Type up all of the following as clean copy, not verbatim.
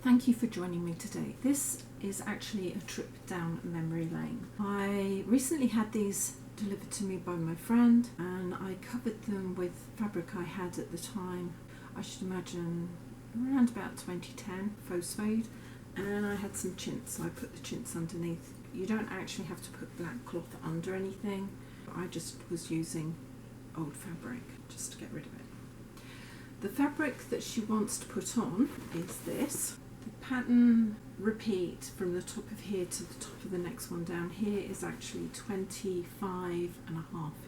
Thank you for joining me today. This is actually a trip down memory lane. I recently had these delivered to me by my friend and I covered them with fabric I had at the time. I should imagine around about 2010, faux suede, and I had some chintz, so I put the chintz underneath. You don't actually have to put black cloth under anything. I just was using old fabric just to get rid of it. The fabric that she wants to put on is this. The pattern repeat from the top of here to the top of the next one down here is actually 25.5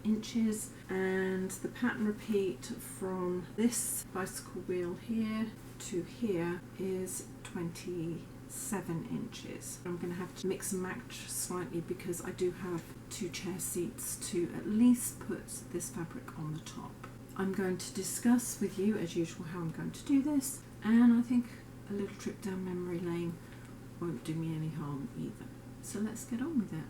inches, and the pattern repeat from this bicycle wheel here to here is 27 inches. I'm going to have to mix and match slightly because I do have 2 chair seats to at least put this fabric on the top. I'm going to discuss with you as usual how I'm going to do this, and I think a little trip down memory lane won't do me any harm either. So let's get on with it.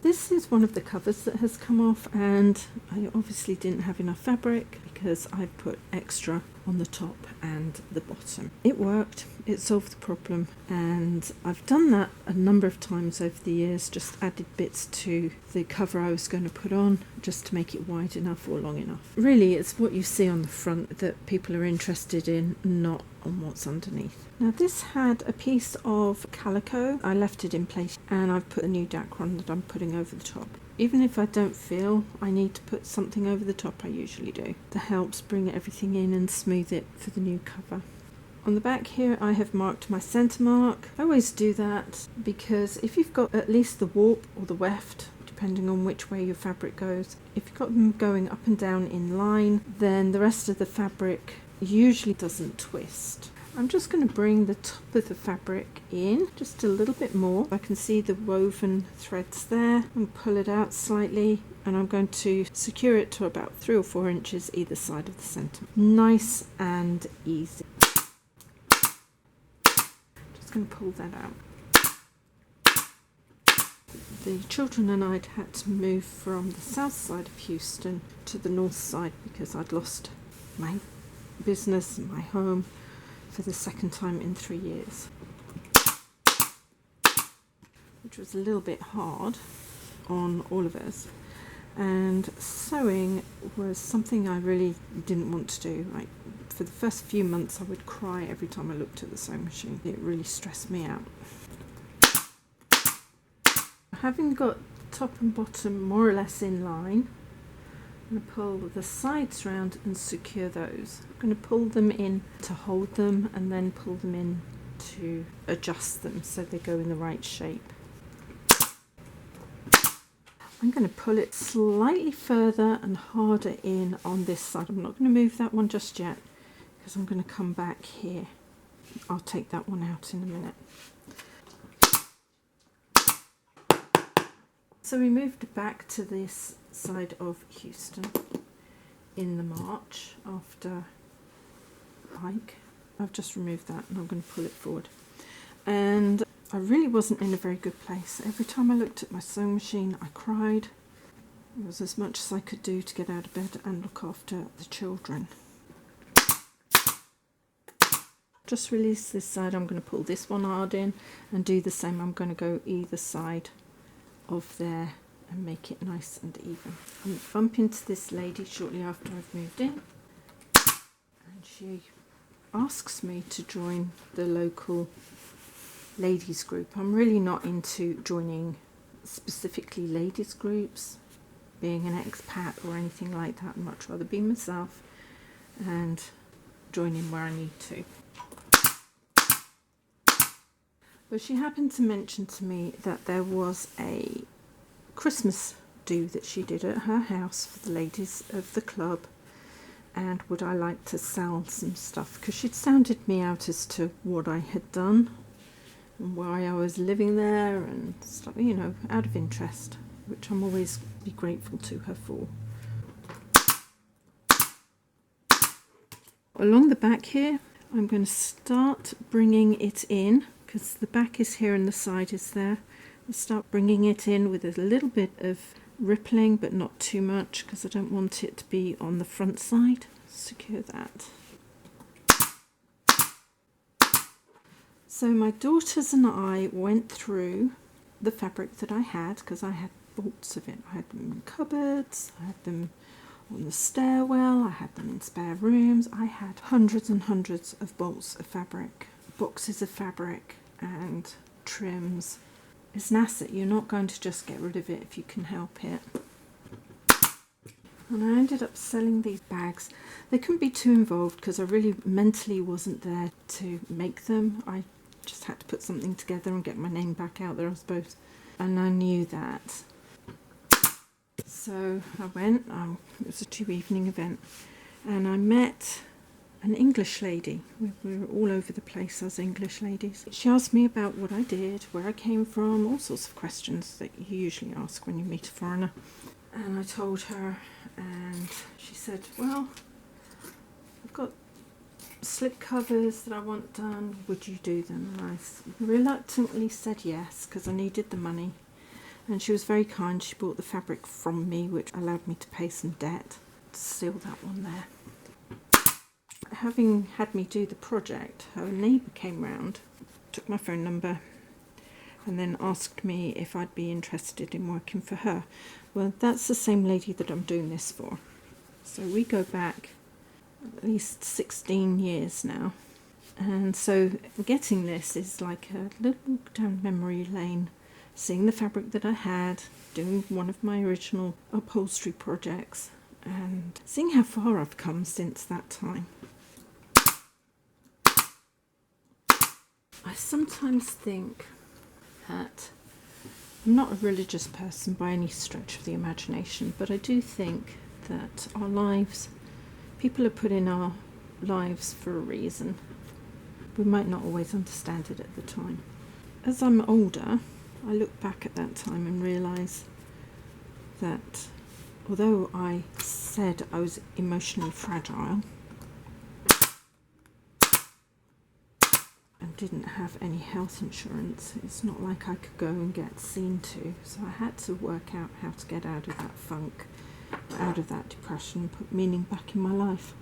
This is one of the covers that has come off, and I obviously didn't have enough fabric because I put extra on the top and the bottom. It worked, it solved the problem, and I've done that a number of times over the years, just added bits to the cover I was going to put on just to make it wide enough or long enough. Really, it's what you see on the front that people are interested in, not on what's underneath. Now this had a piece of calico. I left it in place and I've put a new dacron that I'm putting over the top. Even if I don't feel I need to put something over the top, I usually do. That helps bring everything in and smooth it for the new cover. On the back here I have marked my centre mark. I always do that because if you've got at least the warp or the weft, depending on which way your fabric goes, if you've got them going up and down in line, then the rest of the fabric usually doesn't twist. I'm just going to bring the top of the fabric in just a little bit more. I can see the woven threads there, and pull it out slightly, and I'm going to secure it to about 3 or 4 inches either side of the centre. Nice and easy. Just going to pull that out. The children and I'd had to move from the south side of Houston to the north side because I'd lost my business and my home for the second time in 3 years, which was a little bit hard on all of us, and sewing was something I really didn't want to do. Like, for the first few months I would cry every time I looked at the sewing machine. It really stressed me out. Having got top and bottom more or less in line, I'm going to pull the sides round and secure those. I'm going to pull them in to hold them and then pull them in to adjust them so they go in the right shape. I'm going to pull it slightly further and harder in on this side. I'm not going to move that one just yet because I'm going to come back here. I'll take that one out in a minute. So we moved back to this side of Houston in the March after hike. I've just removed that and I'm going to pull it forward. And I really wasn't in a very good place. Every time I looked at my sewing machine, I cried. It was as much as I could do to get out of bed and look after the children. Just release this side. I'm going to pull this one hard in and do the same. I'm going to go either side of there and make it nice and even. I bump into this lady shortly after I've moved in, and she asks me to join the local ladies group. I'm really not into joining specifically ladies groups, being an expat or anything like that. I'd much rather be myself and join in where I need to. But she happened to mention to me that there was a Christmas do that she did at her house for the ladies of the club, and would I like to sell some stuff, because she'd sounded me out as to what I had done and why I was living there and stuff, you know, out of interest, which I'm always be grateful to her for. Along the back here I'm going to start bringing it in, because the back is here and the side is there. I'll start bringing it in with a little bit of rippling, but not too much, because I don't want it to be on the front side. Secure that. So my daughters and I went through the fabric that I had, because I had bolts of it. I had them in cupboards, I had them on the stairwell, I had them in spare rooms. I had hundreds and hundreds of bolts of fabric, boxes of fabric and trims. It's an asset. You're not going to just get rid of it if you can help it. And I ended up selling these bags. They couldn't be too involved because I really mentally wasn't there to make them. I just had to put something together and get my name back out there, I suppose. And I knew that. So I went, it was a 2-evening event, and I met an English lady. We were all over the place as English ladies. She asked me about what I did, where I came from, all sorts of questions that you usually ask when you meet a foreigner. And I told her, and she said, well, I've got slip covers that I want done, would you do them? And I reluctantly said yes, because I needed the money. And she was very kind. She bought the fabric from me, which allowed me to pay some debt to seal that one there. Having had me do the project, her neighbour came round, took my phone number, and then asked me if I'd be interested in working for her. Well, that's the same lady that I'm doing this for. So we go back at least 16 years now. And so getting this is like a little walk down memory lane, seeing the fabric that I had, doing one of my original upholstery projects, and seeing how far I've come since that time. I sometimes think that I'm not a religious person by any stretch of the imagination, but I do think that our lives, people are put in our lives for a reason. We might not always understand it at the time. As I'm older, I look back at that time and realise that although I said I was emotionally fragile and didn't have any health insurance, it's not like I could go and get seen to. So I had to work out how to get out of that funk, out of that depression, put meaning back in my life.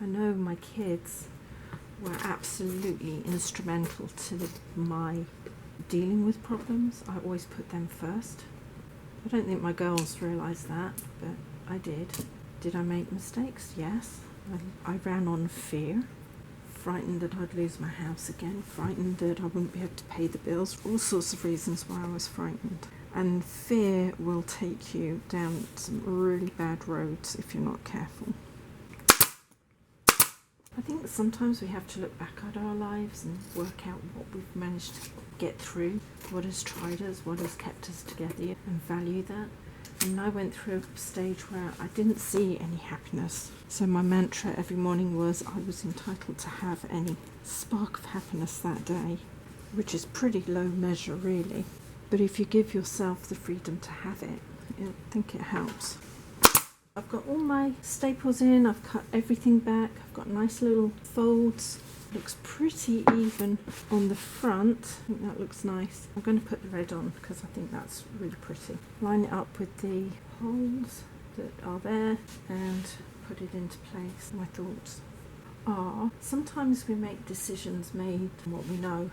I know my kids were absolutely instrumental to my dealing with problems. I always put them first. I don't think my girls realised that, but I did. Did I make mistakes? Yes. I ran on fear, frightened that I'd lose my house again, frightened that I wouldn't be able to pay the bills, all sorts of reasons why I was frightened. And fear will take you down some really bad roads if you're not careful. I think sometimes we have to look back at our lives and work out what we've managed to get through, what has tried us, what has kept us together, and value that. And I went through a stage where I didn't see any happiness. So my mantra every morning was I was entitled to have any spark of happiness that day, which is pretty low measure really. But if you give yourself the freedom to have it, I think it helps. I've got all my staples in, I've cut everything back, I've got nice little folds. Looks pretty even on the front. I think that looks nice. I'm going to put the red on because I think that's really pretty. Line it up with the holes that are there and put it into place. My thoughts are sometimes we make decisions made on what we know,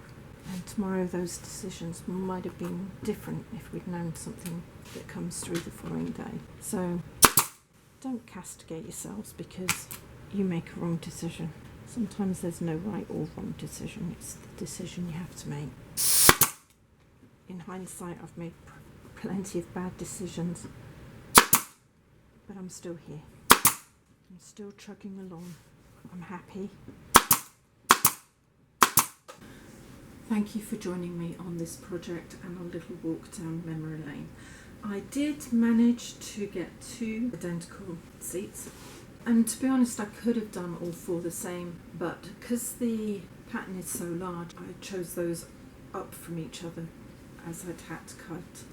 and tomorrow those decisions might have been different if we'd known something that comes through the following day. So don't castigate yourselves because you make a wrong decision. Sometimes there's no right or wrong decision, it's the decision you have to make. In hindsight, I've made plenty of bad decisions, but I'm still here. I'm still chugging along. I'm happy. Thank you for joining me on this project and a little walk down memory lane. I did manage to get 2 identical seats. And to be honest, I could have done all 4 the same, but because the pattern is so large, I chose those up from each other as I'd had to cut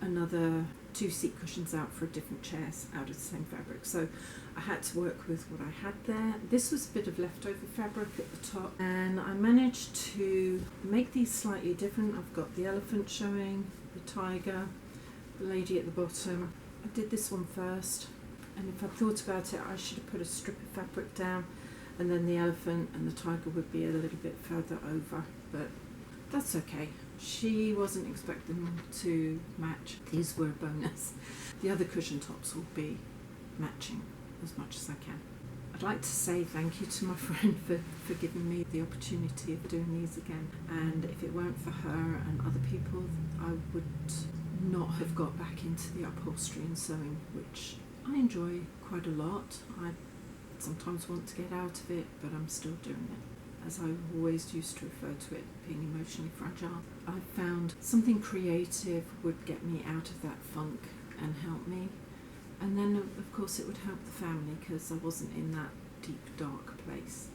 another 2 seat cushions out for different chairs out of the same fabric. So I had to work with what I had there. This was a bit of leftover fabric at the top, and I managed to make these slightly different. I've got the elephant showing, the tiger, the lady at the bottom. I did this one first. And if I thought about it, I should have put a strip of fabric down and then the elephant and the tiger would be a little bit further over, but that's okay. She wasn't expecting them to match. These were a bonus. The other cushion tops will be matching as much as I can. I'd like to say thank you to my friend for giving me the opportunity of doing these again, and if it weren't for her and other people, I would not have got back into the upholstery and sewing, which I enjoy quite a lot. I sometimes want to get out of it, but I'm still doing it. As I always used to refer to it, being emotionally fragile, I found something creative would get me out of that funk and help me. And then, of course, it would help the family because I wasn't in that deep, dark place.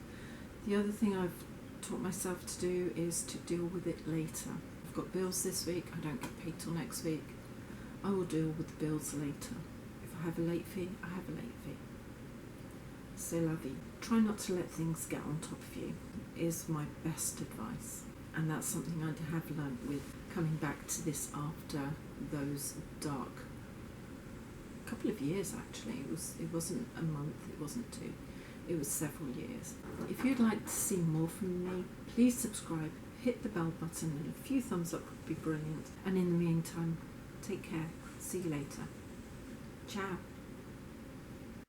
The other thing I've taught myself to do is to deal with it later. I've got bills this week, I don't get paid till next week. I will deal with the bills later. If I have a late fee, I have a late fee. C'est la vie. Try not to let things get on top of you is my best advice. And that's something I have learnt with coming back to this after those dark couple of years actually. It wasn't a month, it wasn't two, it was several years. If you'd like to see more from me, please subscribe, hit the bell button, and a few thumbs up would be brilliant. And in the meantime, take care. See you later. Ciao.